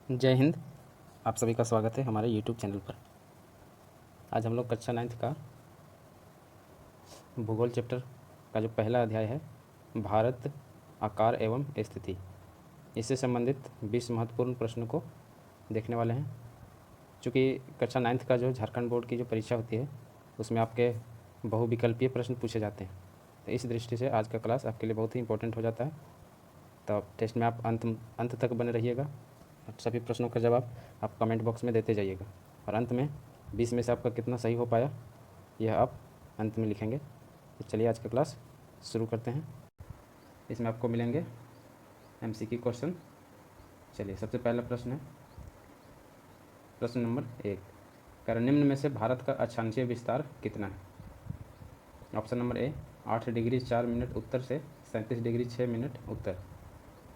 जय हिंद। आप सभी का स्वागत है हमारे YouTube चैनल पर। आज हम लोग कक्षा 9th का भूगोल चैप्टर का जो पहला अध्याय है, भारत आकार एवं स्थिति, इससे संबंधित 20 महत्वपूर्ण प्रश्नों को देखने वाले हैं। चूँकि कक्षा 9th का जो झारखंड बोर्ड की जो परीक्षा होती है उसमें आपके बहुविकल्पीय प्रश्न पूछे जाते हैं, तो इस दृष्टि से आज का क्लास आपके लिए बहुत ही इंपॉर्टेंट हो जाता है। तो टेस्ट में आप अंत तक बने रहिएगा। सभी प्रश्नों का जवाब आप कमेंट बॉक्स में देते जाइएगा और अंत में 20 में से आपका कितना सही हो पाया यह आप अंत में लिखेंगे। तो चलिए आज का क्लास शुरू करते हैं। इसमें आपको मिलेंगे MCQ क्वेश्चन। चलिए सबसे पहला प्रश्न है, प्रश्न नंबर 1, कर निम्न में से भारत का अक्षांशीय विस्तार कितना है? Option number A 8 degree 4 minute उत्तर से 37 डिग्री 6 मिनट उत्तर,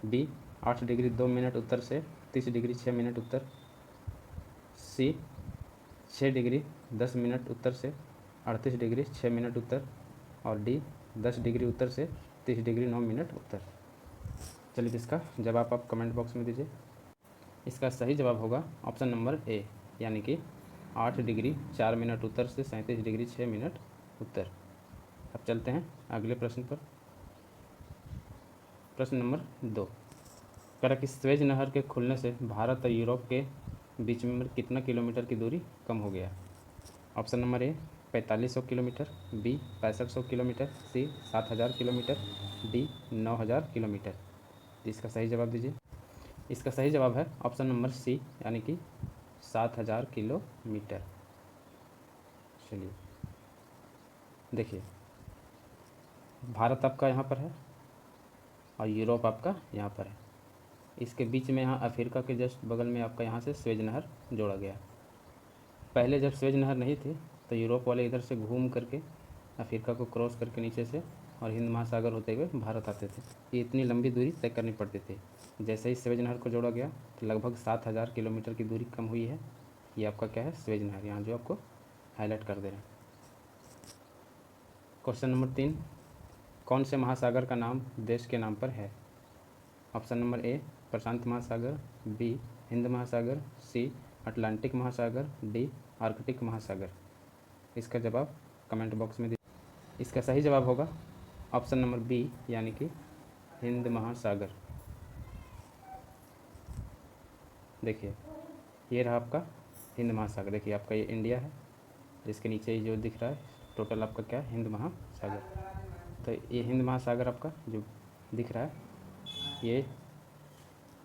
बी 8 डिग्री 2 मिनट उत्तर से 30 डिग्री 6 मिनट उत्तर, सी 6 डिग्री 10 मिनट उत्तर से 38 डिग्री 6 मिनट उत्तर, और डी 10 डिग्री उत्तर से 30 डिग्री 9 मिनट उत्तर। चलिए इसका जवाब आप कमेंट बॉक्स में दीजिए। इसका सही जवाब होगा ऑप्शन नंबर ए, यानी कि 8 डिग्री 4 मिनट उत्तर से 37 डिग्री 6 मिनट उत्तर। अब चलते हैं अगले प्रश्न पर। प्रश्न नंबर 2, करा कि स्वेज नहर के खुलने से भारत और यूरोप के बीच में कितना किलोमीटर की दूरी कम हो गया? Option number A 4500 kilometre, B 6500 kilometre, C 7000 kilometre, D 9000 kilometre. इसका सही जवाब दीजिए। इसका सही जवाब है ऑप्शन नंबर सी, यानी कि 7000 किलोमीटर। चलिए देखिए, भारत आपका यहाँ पर है और यूरोप आपका यहाँ पर है। इसके बीच में यहाँ अफ्रीका के जस्ट बगल में आपका यहाँ से स्वेज नहर जोड़ा गया। पहले जब स्वेज नहर नहीं थी तो यूरोप वाले इधर से घूम करके अफ्रीका को क्रॉस करके नीचे से और हिंद महासागर होते हुए भारत आते थे। ये इतनी लंबी दूरी तय करनी पड़ती थी। जैसे ही स्वेज नहर को जोड़ा गया तो लगभग 7000 किलोमीटर की दूरी कम हुई है। ये आपका क्या है? स्वेज नहर, यहाँ जो आपको हाईलाइट कर दे रहे हैं। क्वेश्चन नंबर 3, कौन से महासागर का नाम देश के नाम पर है? ऑप्शन नंबर ए प्रशांत महासागर, बी हिंद महासागर, सी अटलांटिक महासागर, डी आर्कटिक महासागर। इसका जवाब कमेंट बॉक्स में दीजिए। इसका सही जवाब होगा ऑप्शन नंबर बी, यानी कि हिंद महासागर। देखिए ये रहा आपका हिंद महासागर। देखिए आपका ये इंडिया है, जिसके नीचे ही जो दिख रहा है टोटल आपका क्या है? हिंद महासागर। तो ये हिंद महासागर आपका जो दिख रहा है ये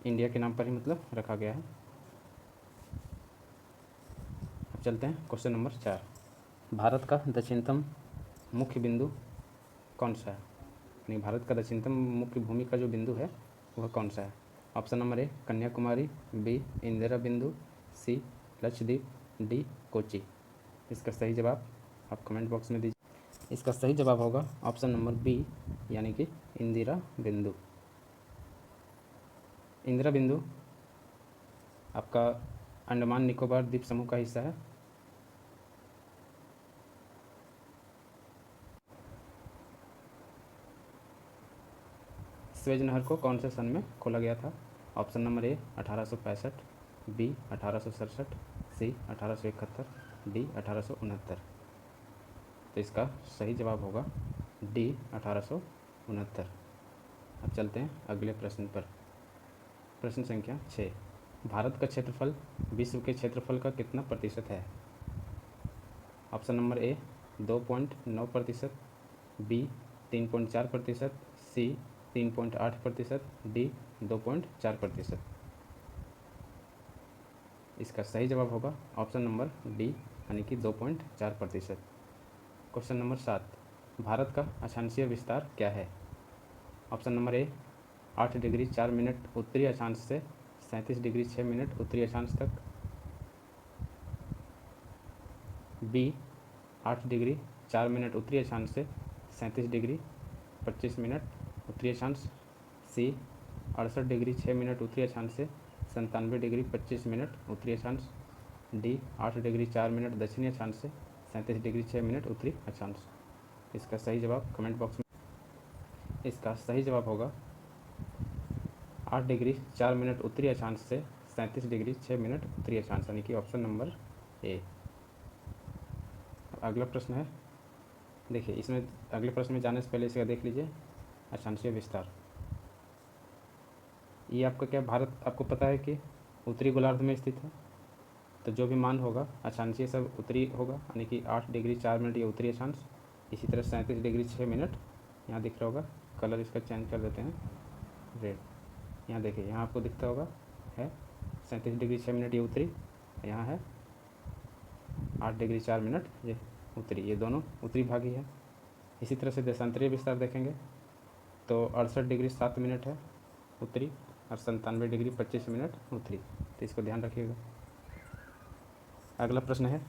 इंडिया के नाम पर ही मतलब रखा गया है। अब चलते हैं क्वेश्चन नंबर 4, भारत का दक्षिणतम मुख्य बिंदु कौन सा है? यानी भारत का दक्षिणतम मुख्य भूमि का जो बिंदु है वह कौन सा है? Option number A Kanyakumari, B Indira बिंदु, सी लक्षद्वीप, डी कोची। इसका सही जवाब आप कमेंट बॉक्स में दीजिए। इसका सही जवाब होगा ऑप्शन नंबर बी, यानी कि इंदिरा बिंदु। इंदिरा बिंदु आपका अंडमान निकोबार द्वीप समूह का हिस्सा है। स्वेज नहर को कौन से सन में खोला गया था? Option number A 1865, B 1867, C 1871, D 1869। तो इसका सही जवाब होगा डी 1869। अब चलते हैं अगले प्रश्न पर। प्रश्न संख्या 6, भारत का क्षेत्रफल विश्व के क्षेत्रफल का कितना प्रतिशत है? Option number A 2.9%, B 3.4%, C 3.8%, D 2.4%। इसका सही जवाब होगा ऑप्शन नंबर डी, यानी कि 2.4%। क्वेश्चन नंबर 7, भारत का अक्षांशीय विस्तार क्या है? Option number A 8 degree 4 minute उत्तरी अक्षांश से 37 डिग्री 6 मिनट उत्तरी अक्षांश तक, बी 8 डिग्री 4 मिनट उत्तरी अक्षांश से 37 डिग्री 25 मिनट उत्तरी अक्षांश, सी 68 डिग्री 6 मिनट उत्तरी अक्षांश से 97 डिग्री 25 मिनट उत्तरी अक्षांश, डी 8 डिग्री 4 मिनट दक्षिणी अक्षांश से 37 डिग्री 6 मिनट उत्तरी अक्षांश। इसका सही जवाब कमेंट बॉक्स में। इसका सही जवाब होगा 8 डिग्री 4 मिनट उत्तरी अक्षांश से 37 डिग्री 6 मिनट उत्तरी अक्षांश, यानी कि ऑप्शन नंबर ए। अगला प्रश्न है, देखिए इसमें अगले प्रश्न में जाने से पहले इसका देख लीजिए अक्षांशीय विस्तार। ये आपका क्या, भारत आपको पता है कि उत्तरी गोलार्ध में स्थित है, तो जो भी मान होगा अक्षांशीय सब उत्तरी होगा, यानी कि 8 डिग्री 4 मिनट ये उत्तरी अक्षांश। इसी तरह 37 डिग्री 6 मिनट यहाँ दिख रहा होगा, कलर इसका चेंज कर देते हैं रेड। यहाँ देखिए, यहाँ आपको दिखता होगा है 37 डिग्री 6 मिनट ये उत्तरी, यहाँ है 8 डिग्री 4 मिनट ये उत्तरी, ये दोनों उत्तरी भागी है। इसी तरह से देशांतरीय विस्तार देखेंगे तो 68 डिग्री 7 मिनट है उत्तरी और 97 डिग्री 25 मिनट उत्तरी, तो इसको ध्यान रखिएगा। अगला प्रश्न है,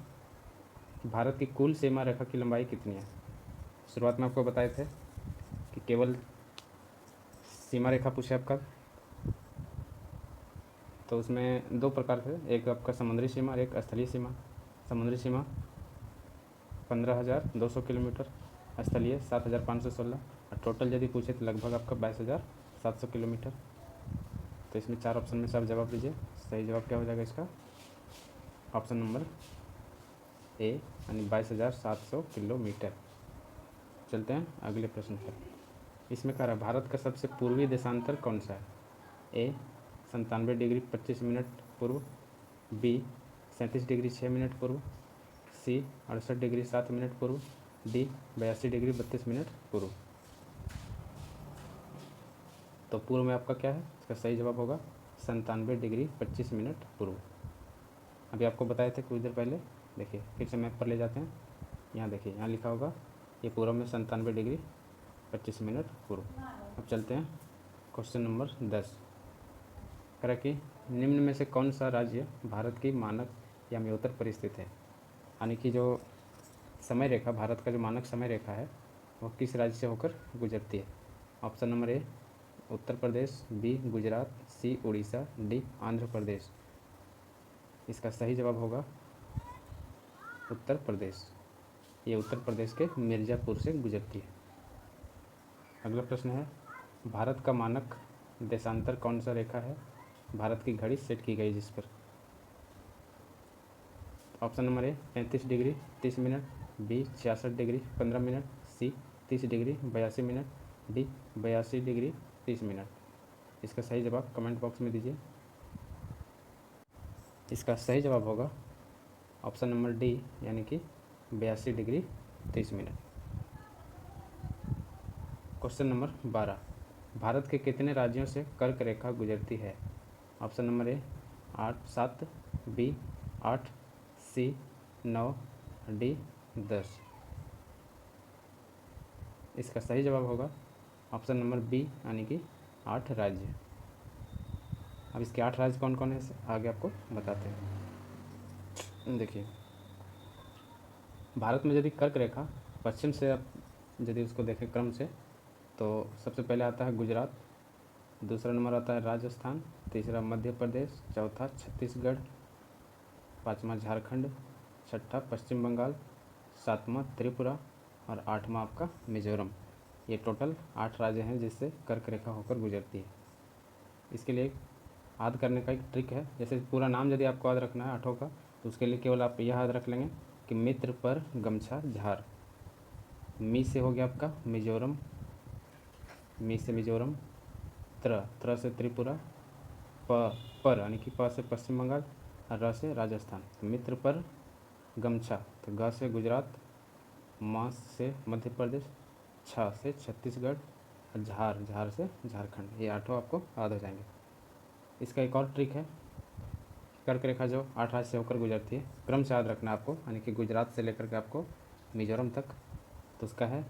भारत की कुल सीमा रेखा की लंबाई कितनी है। शुरुआत में आपको बताए थे कि केवल सीमा रेखा पूछे आपका, तो उसमें दो प्रकार से, एक आपका समुद्री सीमा और एक स्थलीय सीमा। समुद्री सीमा 15,200 किलोमीटर, स्थलीय 7,516, और टोटल यदि पूछे तो लगभग आपका 22,700 किलोमीटर। तो इसमें 4 ऑप्शन में से आप जवाब दीजिए, सही जवाब क्या हो जाएगा इसका, ऑप्शन नंबर ए, यानी 22,700 किलोमीटर। चलते हैं अगले प्रश्न पर। इसमें कह रहा है भारत का सबसे पूर्वी देशांतर कौन सा है। ए 97 डिग्री 25 मिनट पूर्व, बी 37 डिग्री 6 मिनट पूर्व, सी 68 डिग्री 7 मिनट पूर्व, डी 82 डिग्री 32 मिनट पूर्व। तो पूर्व में आपका क्या है, इसका सही जवाब होगा 97 डिग्री 25 मिनट पूर्व। अभी आपको बताए थे कुछ देर पहले, देखिए फिर से मैप पर ले जाते हैं। यहाँ देखिए, यहाँ लिखा होगा ये पूर्व में 97 डिग्री 25 मिनट पूर्व। अब चलते हैं क्वेश्चन नंबर 10। कह रहा कि निम्न में से कौन सा राज्य भारत की मानक याम्योत्तर पर स्थित है, यानी कि जो समय रेखा, भारत का जो मानक समय रेखा है वो किस राज्य से होकर गुजरती है। Option number A Uttar Pradesh, B Gujarat, C Orissa, D Andhra Pradesh. इसका सही जवाब होगा उत्तर प्रदेश, ये उत्तर प्रदेश के मिर्ज़ापुर से गुजरती है। अगला प्रश्न है, भारत का मानक देशांतर कौन सा रेखा है भारत की घड़ी सेट की गई जिस पर। Option number A 35 degree 30 minute, B 66 degree 15 minute, C 30 degree 82 minute, D 82 degree 30 minute. इसका सही जवाब कमेंट बॉक्स में दीजिए। इसका सही जवाब होगा ऑप्शन नंबर डी, यानी कि 82 degree 30 minute. Question number 12, Bharat के कितने राज्यों से कर्क रेखा गुजरती है। Option number A 7, B 8, C 9, D 10। इसका सही जवाब होगा ऑप्शन नंबर बी, यानी कि 8 राज्य। अब इसके 8 राज्य कौन कौन है आगे आपको बताते हैं। देखिए, भारत में यदि कर्क रेखा पश्चिम से आप यदि उसको देखें क्रम से, तो सबसे पहले आता है गुजरात, दूसरा नंबर आता है राजस्थान, तीसरा मध्य प्रदेश, चौथा छत्तीसगढ़, पाँचवा झारखंड, छठा पश्चिम बंगाल, सातवां त्रिपुरा और आठवां आपका मिजोरम। ये टोटल 8 राज्य हैं जिससे कर्क रेखा होकर गुजरती है। इसके लिए याद करने का एक ट्रिक है, जैसे पूरा नाम यदि आपको याद रखना है आठों का, तो उसके लिए केवल आप यह याद रख लेंगे कि मित्र पर गमछा झार। मी से हो गया आपका मिजोरम, मी से मिजोरम, त्र से त्रिपुरा, पर यानी कि प से पश्चिम बंगाल और र से राजस्थान। तो मित्र पर गमछा, तो ग से गुजरात, म से मध्य प्रदेश, छ से छत्तीसगढ़ और झार से झारखंड। ये 8 आपको याद हो जाएंगे। इसका एक और ट्रिक है, कर्क रेखा जो 8 राज्य से होकर गुजरती है, क्रम से याद रखना आपको, यानी कि गुजरात से लेकर के आपको मिजोरम तक। तो उसका है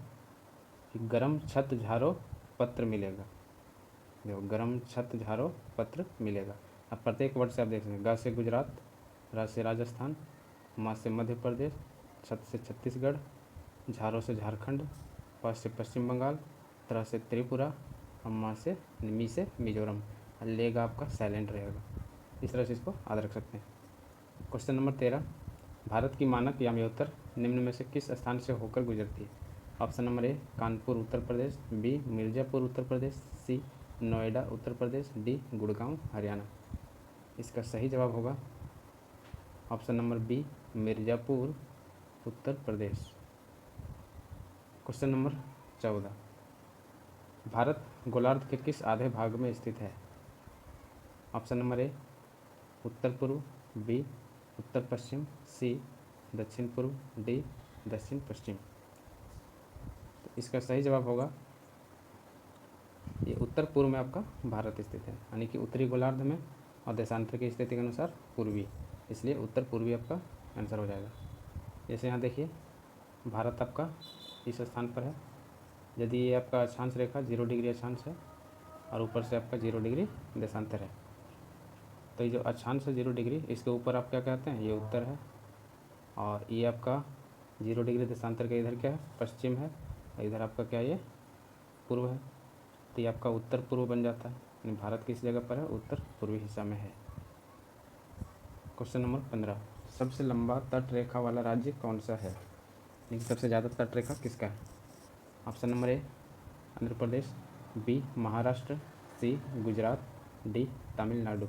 कि गरम छत झारो पत्र मिलेगा। देखो, गरम छत झारो पत्र मिलेगा। अब प्रत्येक वर्ड से आप देख लेंगे, ग से गुजरात, र से राजस्थान, म से मध्य प्रदेश, छत से छत्तीसगढ़, झारो से झारखंड, प से पश्चिम बंगाल, त्र से त्रिपुरा और मी से मिजोरम। लेगा आपका साइलेंट रहेगा। इस तरह से इसको याद रख सकते हैं। क्वेश्चन नंबर 13, भारत की मानक याम्योत्तर निम्न में से किस स्थान से होकर गुजरती है। Option number A Kanpur Uttar Pradesh, B Mirzapur Uttar Pradesh, C Noida Uttar Pradesh, D Gurgaon Haryana. इसका सही जवाब होगा option number B, Mirzapur, Uttar Pradesh. Question number 14, Bharat गोलार्ध के किस आधे भाग में स्थित है? ऑप्शन नंबर ए, उत्तर पूर्व, बी, उत्तर पश्चिम, सी, दक्षिण पूर्व, डी, दक्षिण पश्चिम। तो इसका सही जवाब होगा ये उत्तर पूर्व में आपका भारत स्थित है, यानी कि उत्तरी गोलार्ध में और देशांतर की स्थिति के अनुसार पूर्वी, इसलिए उत्तर पूर्वी आपका आंसर हो जाएगा। जैसे यहाँ देखिए भारत आपका इस स्थान पर है, यदि ये आपका अक्षांश रेखा 0 डिग्री अक्षांश है और ऊपर से आपका 0 डिग्री देशांतर है, तो ये जो अक्षांश है 0 डिग्री, इसके ऊपर आप क्या कहते हैं, ये उत्तर है, और ये आपका 0 डिग्री देशांतर के इधर क्या है, पश्चिम है, और इधर आपका क्या ये पूर्व है, तो ये आपका उत्तर पूर्व बन जाता है। यानी भारत किस जगह पर है, उत्तर पूर्वी हिस्सा में है। क्वेश्चन नंबर 15, सबसे लंबा तट रेखा वाला राज्य कौन सा है? यानी सबसे ज़्यादा तट रेखा किसका है? Option number A, Andhra Pradesh, B, Maharashtra, C, Gujarat, D, Tamil Nadu.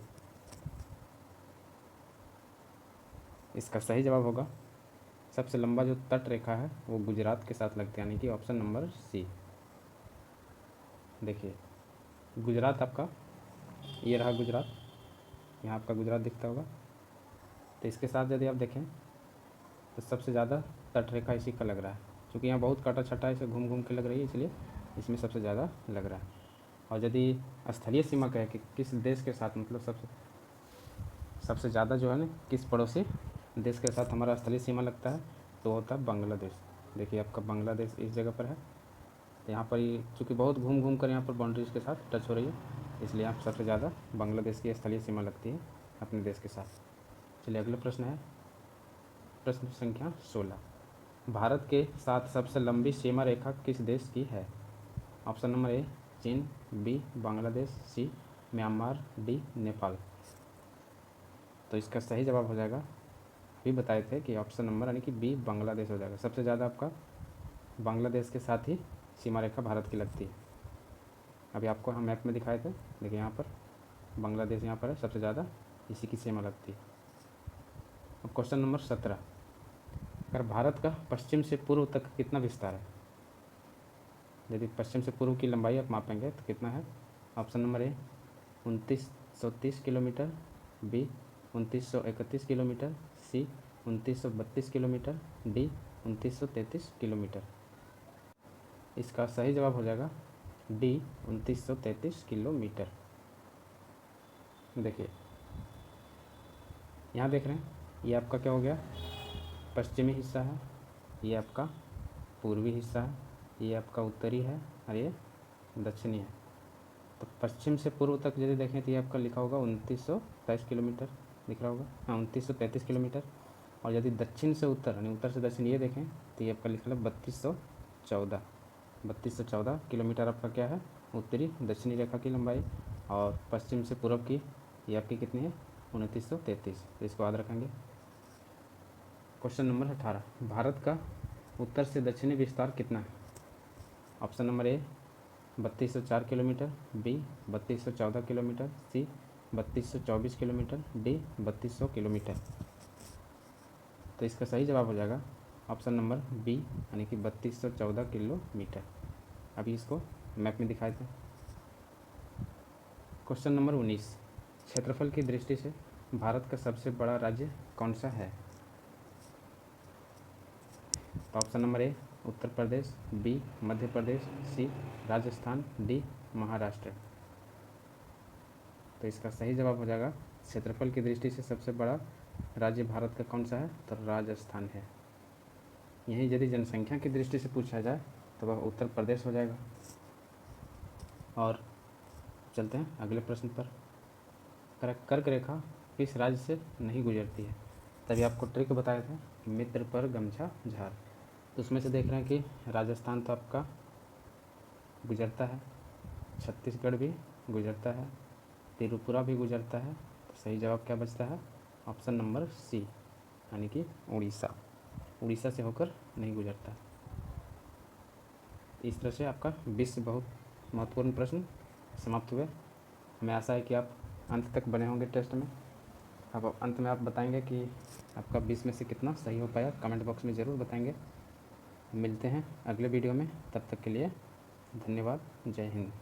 इसका सही जवाब होगा सबसे लंबा जो तट रेखा है वो गुजरात के साथ लगती है, यानी कि ऑप्शन नंबर सी। देखिए गुजरात आपका, ये रहा गुजरात, यहाँ आपका गुजरात दिखता होगा, तो इसके साथ यदि आप देखें तो सबसे ज़्यादा तट रेखा इसी का लग रहा है, क्योंकि यहाँ बहुत काटा छटा इसे घूम घूम के लग रही है, इसलिए इसमें सबसे ज़्यादा लग रहा है। और यदि स्थलीय सीमा कहे कि किस देश के साथ, मतलब सबसे ज़्यादा जो है ना किस पड़ोसी देश के साथ हमारा स्थलीय सीमा लगता है, तो होता है बांग्लादेश। देखिए आपका बांग्लादेश इस जगह पर है, तो यहाँ पर ये चूँकि बहुत घूम घूम कर यहाँ पर बाउंड्रीज के साथ टच हो रही है, इसलिए यहाँ सबसे ज़्यादा बांग्लादेश की स्थलीय सीमा लगती है अपने देश के साथ। चलिए अगला प्रश्न है, प्रश्न संख्या 16, भारत के साथ सबसे लंबी सीमा रेखा किस देश की है? ऑप्शन नंबर ए, चीन, बी, बांग्लादेश, सी, म्यांमार, डी, नेपाल। तो इसका सही जवाब हो जाएगा, भी बताए थे कि ऑप्शन नंबर यानी कि बी, बांग्लादेश हो जाएगा। सबसे ज़्यादा आपका बांग्लादेश के साथ ही सीमा रेखा भारत की लगती है। अभी आपको हम मैप में दिखाए थे, देखिए यहाँ पर बांग्लादेश यहाँ पर है, सबसे ज़्यादा इसी की सीमा लगती है। अब क्वेश्चन नंबर 17, अगर भारत का पश्चिम से पूर्व तक कितना विस्तार है? यदि पश्चिम से पूर्व की लंबाई आप मापेंगे तो कितना है? Option number A, 2930 kilometre, B, 2931 kilometre, C, 2932 kilometre, D, 2933 kilometre. इसका सही जवाब हो जाएगा डी, 2933 किलोमीटर। देखिए यहाँ देख रहे हैं, ये आपका क्या हो गया, पश्चिमी हिस्सा है, ये आपका पूर्वी हिस्सा है, ये आपका उत्तरी है और ये दक्षिणी है। तो पश्चिम से पूर्व तक यदि देखें तो ये आपका लिखा होगा 2923 किलोमीटर दिख रहा होगा, हाँ 2933 किलोमीटर। और यदि दक्षिण से उत्तर यानी उत्तर से दक्षिण ये देखें तो ये आपका लिखा है 3214 किलोमीटर आपका क्या है, उत्तरी दक्षिणी रेखा की लंबाई। और पश्चिम से पूर्व की ये आपकी कितनी है, 2933। तो इसको याद रखेंगे। क्वेश्चन नंबर 18, भारत का उत्तर से दक्षिणी विस्तार कितना है? Option number A, 3204 kilometre, B, 3214 kilometre, C, 3224 kilometre, D, 3200 kilometre. तो इसका सही जवाब हो जाएगा ऑप्शन नंबर बी, यानी कि 3214 किलोमीटर। अभी इसको मैप में दिखाए थे। क्वेश्चन नंबर 19, क्षेत्रफल की दृष्टि से भारत का सबसे बड़ा राज्य कौन सा है? तो option number A, Uttar Pradesh, B, Madhya Pradesh, C, Rajasthan, D, Maharashtra. तो इसका सही जवाब हो जाएगा क्षेत्रफल की दृष्टि से सबसे बड़ा राज्य भारत का कौन सा है, तो राजस्थान है। यही यदि जनसंख्या की दृष्टि से पूछा जाए तो वह उत्तर प्रदेश हो जाएगा। और चलते हैं अगले प्रश्न पर, कर्क रेखा किस राज्य से नहीं गुजरती है? तभी आपको ट्रिक बताए थे, मित्र पर गमछा झार। तो उसमें से देख रहे हैं कि राजस्थान तो आपका गुजरता है, छत्तीसगढ़ भी गुजरता है, त्रिपुरा भी गुजरता है। तो सही जवाब क्या बचता है, ऑप्शन नंबर सी, यानी कि उड़ीसा से होकर नहीं गुजरता। इस तरह से आपका 20 बहुत महत्वपूर्ण प्रश्न समाप्त हुए। हमें आशा है कि आप अंत तक बने होंगे टेस्ट में। अब अंत में आप बताएंगे कि आपका 20 में से कितना सही हो पाया, कमेंट बॉक्स में ज़रूर बताएंगे। मिलते हैं अगले वीडियो में, तब तक के लिए धन्यवाद। जय हिंद।